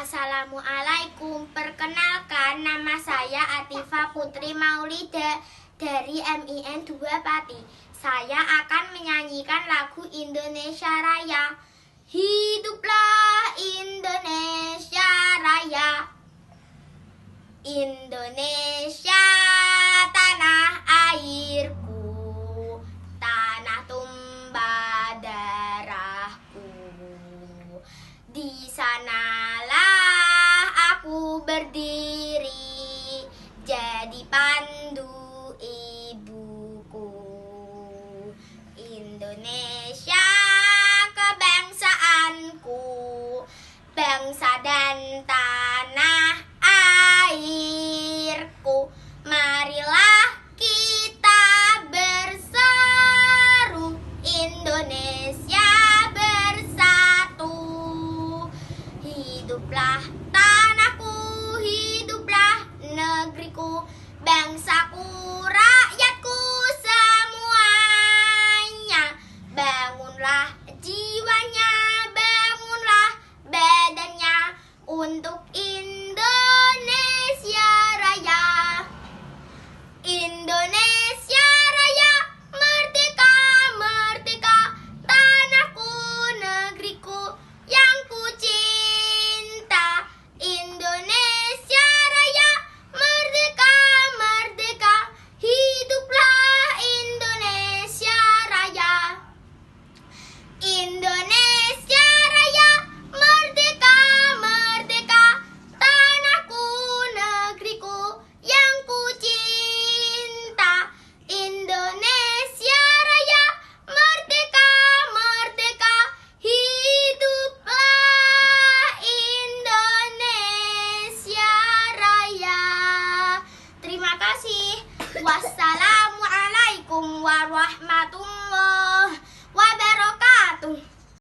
Assalamualaikum, perkenalkan nama saya Atifa Putri Maulida dari MIN 2 Pati. Saya akan menyanyikan lagu Indonesia Raya. Hiduplah Indonesia Raya, Indonesia tanah airku, tanah tumbah darahku. Di sanalah aku berdiri, jadi pandu ibuku. Indonesia kebangsaanku, bangsa dan tanah airku. Marilah kita berseru, Indonesia bersatu. Hiduplah tanahku, hiduplah negeriku, bangsaku, rakyatku semuanya. Bangunlah jiwanya, bangunlah badannya untuk Indonesia Raya. Indonesia Raya, merdeka, merdeka, tanahku, negeriku yang ku cinta. Indonesia Raya, merdeka, merdeka, hiduplah Indonesia Raya. Indonesia Raya, merdeka, merdeka, tanahku, negeriku yang ku cinta. Indonesia Raya, merdeka, merdeka, hiduplah Indonesia Raya. Terima kasih. Wassalamualaikum warahmatullahi wabarakatuh.